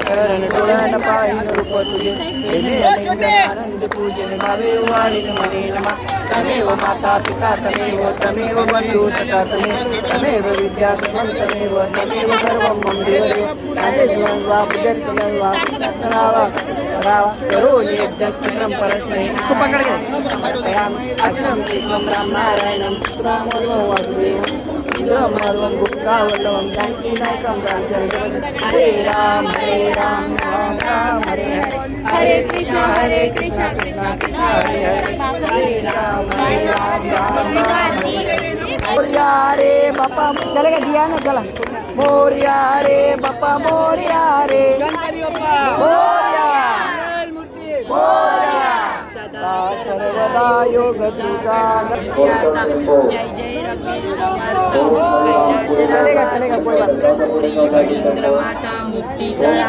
शरण डोळ्याला पाहिन रूप तुझे आनंद पूजन भावे वाढील मने नमा तमेव माता पिता तमेव बंधू सखा तमेव विद्या तमेव सर्वं मम देवदेव करोमि यज्ञं परस्मै अक्षरं कृष्णं राम नारायणं रामोर्वं वासुदेवं इंद्रमर्वं गुप्तावल्लभं जानकीनायकं हरे राम राम राम हरे हरे हरे कृष्ण कृष्ण कृष्ण हरे हरे हरे राम राम राम मोरिया रे बापा चलेगा दिया ना चला मोरिया रे बापा मोरिया रे मोरिया मोरिया सदा सर्वदा योग तुझा जय जय रघुवीर समर्थ चलेगा कोई बात चंद्रपुरी वडींद्र माता मुक्ती जळा